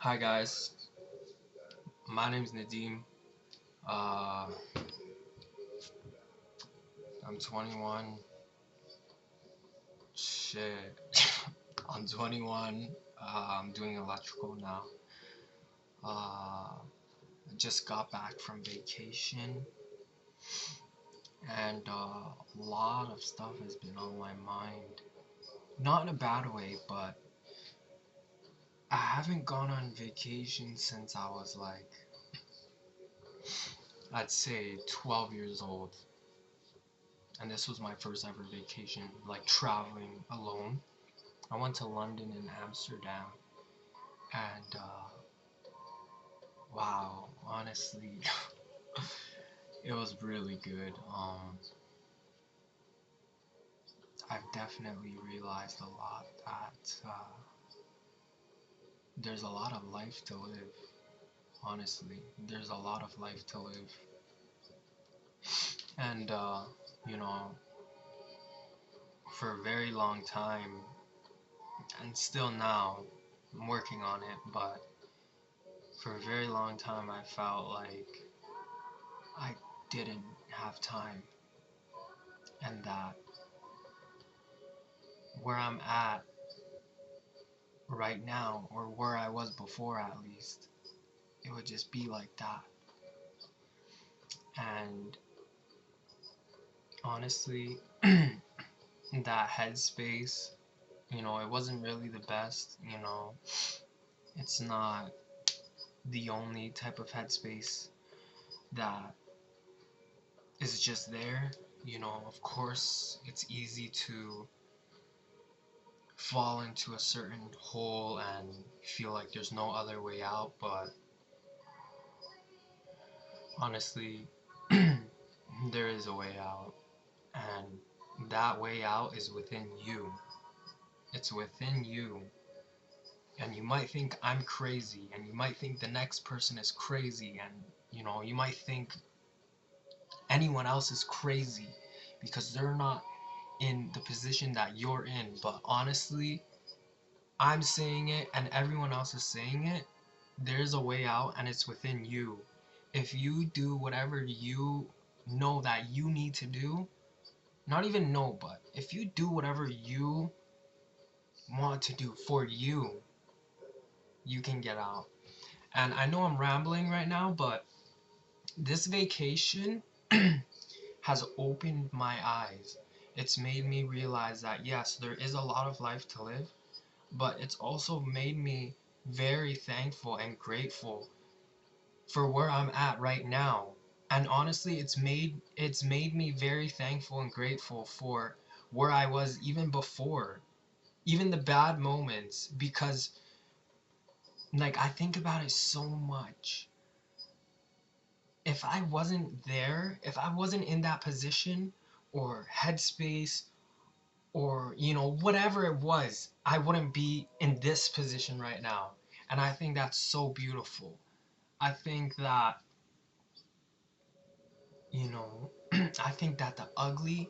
Hi guys, my name's Nadim. Uh, I'm 21. Shit, I'm 21. I'm doing electrical now. I just got back from vacation, and a lot of stuff has been on my mind. Not in a bad way, but I haven't gone on vacation since I was like, I'd say 12 years old. And this was my first ever vacation, like traveling alone. I went to London and Amsterdam, and wow, honestly, it was really good. I've definitely realized a lot that there's a lot of life to live. Honestly, there's a lot of life to live, and you know, for a very long time, and still now, I'm working on it, but for a very long time, I felt like I didn't have time, and that where I'm at right now, or where I was before at least, it would just be like that. And honestly, that headspace, it wasn't really the best. It's not the only type of headspace that is just there. Of course, it's easy to fall into a certain hole and feel like there's no other way out, but honestly, there is a way out, and that way out is within you. It's within you. And you might think I'm crazy, and you might think the next person is crazy, and you might think anyone else is crazy because they're not in the position that you're in. But honestly, I'm saying it and everyone else is saying it. There's a way out, and it's within you. If you do whatever you know that you need to do, not even know, but if you do whatever you want to do for you, you can get out. And I know I'm rambling right now, but this vacation has opened my eyes. It's made me realize that yes, there is a lot of life to live, but it's also made me very thankful and grateful for where I'm at right now. And honestly, it's made me very thankful and grateful for where I was even before, even the bad moments, because like I think about it so much. If I wasn't there, if I wasn't in that position or headspace or whatever it was, I wouldn't be in this position right now. And I think that's so beautiful. I think that you know I think that the ugly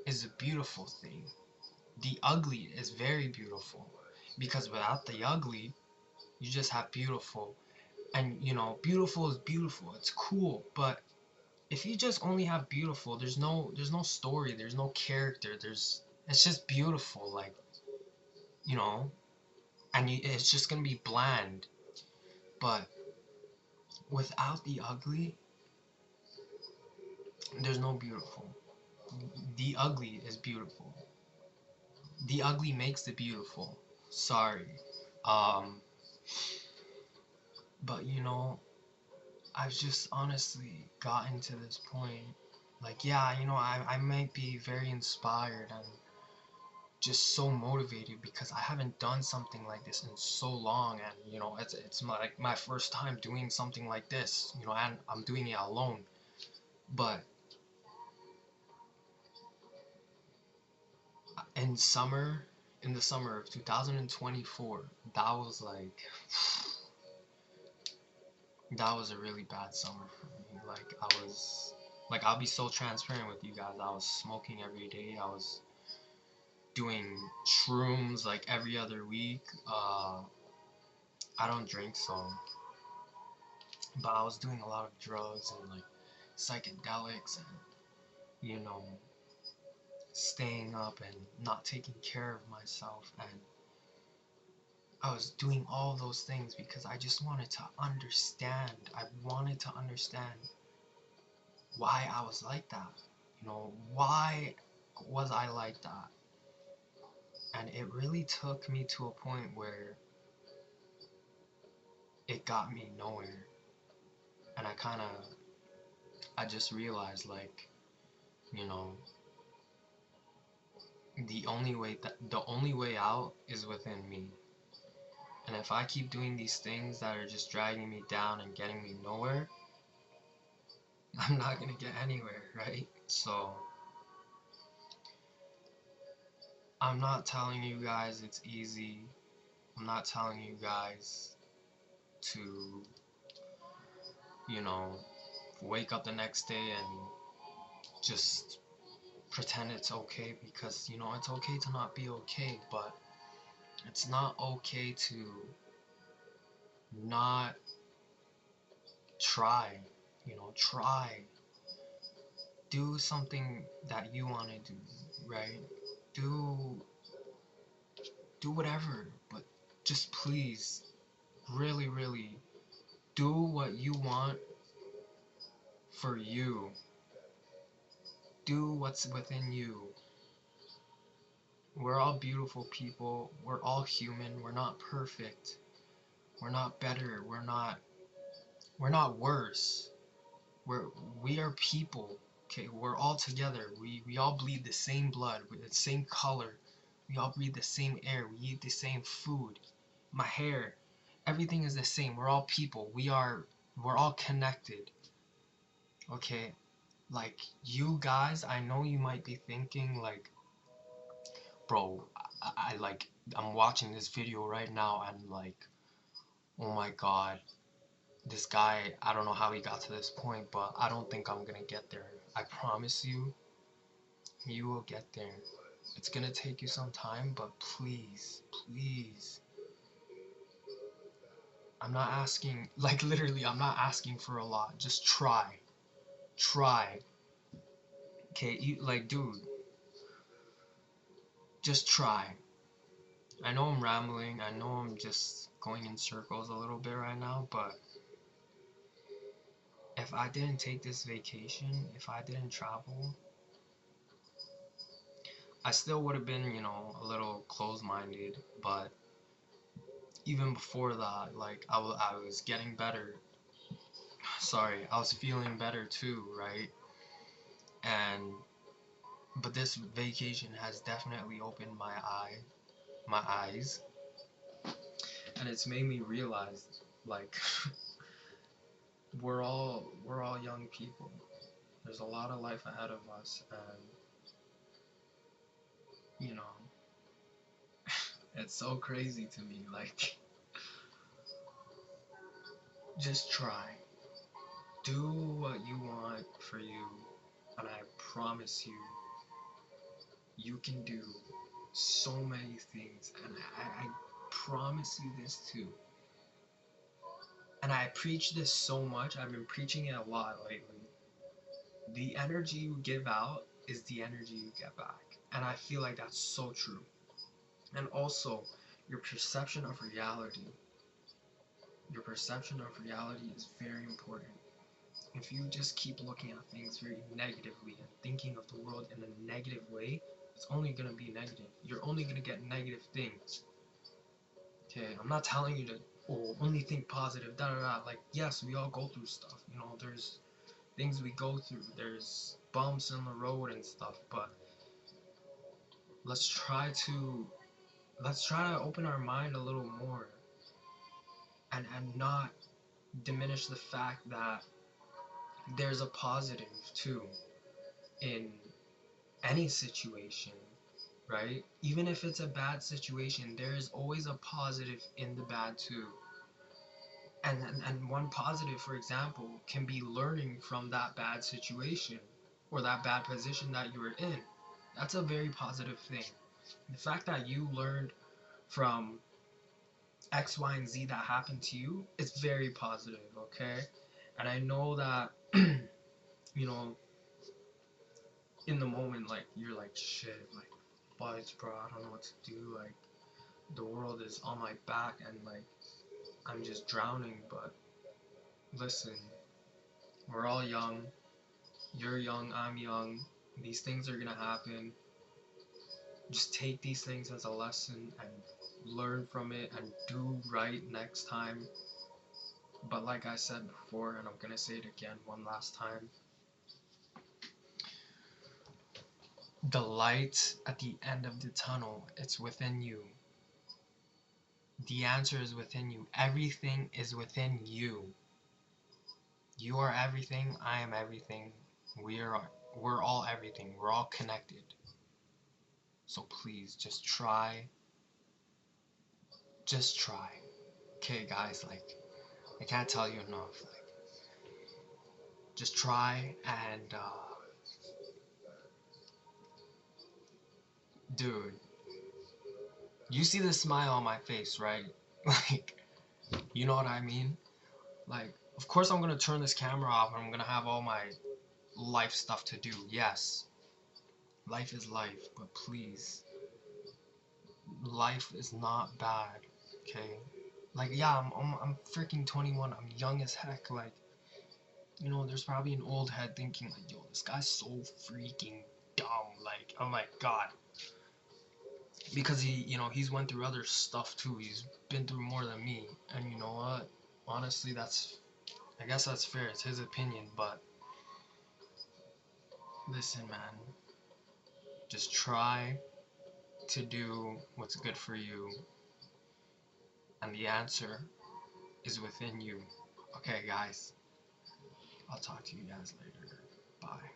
is a beautiful thing. The ugly is very beautiful, because without the ugly, you just have beautiful. And beautiful is beautiful, it's cool, but if you just only have beautiful, there's no story, there's no character, it's just beautiful, like, you know and it's just gonna be bland. But without the ugly, there's no beautiful. The ugly is beautiful. The ugly makes the beautiful. Sorry. um but I've just honestly gotten to this point, like, yeah, I might be very inspired and just so motivated because I haven't done something like this in so long, and it's my first time doing something like this, and I'm doing it alone. But in summer in the summer of 2024, that was like that was a really bad summer for me. Like, I'll be so transparent with you guys. I was smoking every day. I was doing shrooms like every other week. I don't drink, so, but I was doing a lot of drugs and like psychedelics and, you know, staying up and not taking care of myself, and I was doing all those things because I just wanted to understand. I wanted to understand why I was like that. You know, why was I like that? And it really took me to a point where it got me nowhere. And I just realized, like, you know, the only way out is within me. And if I keep doing these things that are just dragging me down and getting me nowhere, I'm not gonna get anywhere, right? So I'm not telling you guys it's easy. I'm not telling you guys to, you know, wake up the next day and just pretend it's okay, because, you know, it's okay to not be okay, but it's not okay to not try. You know, try. Do something that you want to do, right? Do do whatever, but just please, really, really do what you want for you. Do what's within you. We're all beautiful people. We're all human. We're not perfect. We're not better. We're not worse. We're we are people. Okay, we're all together. We all bleed the same blood, with the same color. We all breathe the same air. We eat the same food. My hair, everything is the same. We're all people. We're all connected. Okay? Like, you guys, I know you might be thinking like, bro, I like, I'm watching this video right now and like, oh my god, this guy, I don't know how he got to this point, but I don't think I'm gonna get there. I promise you, you will get there. It's gonna take you some time, but please, please, I'm not asking, like, literally, I'm not asking for a lot. Just try. Try. Okay, you, like, dude, just try. I know I'm rambling, I know I'm just going in circles a little bit right now, but if I didn't take this vacation, if I didn't travel, I still would have been, you know, a little closed-minded, but even before that, like, I was getting better. Sorry, I was feeling better too, right? And, but this vacation has definitely opened my eyes, and it's made me realize, like, we're all young people. There's a lot of life ahead of us, and, you know, it's so crazy to me, like, just try. Do what you want for you, and I promise you, you can do so many things, and I promise you this too. And I preach this so much, I've been preaching it a lot lately. The energy you give out is the energy you get back. And I feel like that's so true. And also, your perception of reality. Your perception of reality is very important. If you just keep looking at things very negatively and thinking of the world in a negative way, it's only going to be negative. You're only going to get negative things. Okay, I'm not telling you to only think positive, da da da. Like, yes, we all go through stuff. You know, there's things we go through. There's bumps in the road and stuff, but let's try to open our mind a little more, and not diminish the fact that there's a positive too in any situation, right? Even if it's a bad situation, there is always a positive in the bad too. And one positive, for example, can be learning from that bad situation or that bad position that you were in. That's a very positive thing. The fact that you learned from X, Y, and Z that happened to you, it's very positive, okay? And I know that, you know, in the moment, like, you're like, shit, like, but bro, I don't know what to do, like, the world is on my back, and, like, I'm just drowning, but listen, we're all young, you're young, I'm young, these things are gonna happen, just take these things as a lesson, and learn from it, and do right next time. But like I said before, and I'm gonna say it again one last time, the light at the end of the tunnel, it's within you. The answer is within you. Everything is within you. You are everything, I am everything. We're all everything. We're all connected. So please just try. Just try. Okay guys, like, I can't tell you enough. Like, just try and dude, you see the smile on my face, right? Like, you know what I mean? Like, of course I'm gonna turn this camera off and I'm gonna have all my life stuff to do. Yes, life is life, but please, life is not bad, okay? Like, yeah, I'm freaking 21. I'm young as heck. Like, you know, there's probably an old head thinking like, yo, this guy's so freaking dumb. Like, oh my god. Because he, you know, he's went through other stuff too. He's been through more than me. And you know what? Honestly, I guess that's fair. It's his opinion, but listen, man. Just try to do what's good for you. And the answer is within you. Okay, guys. I'll talk to you guys later. Bye.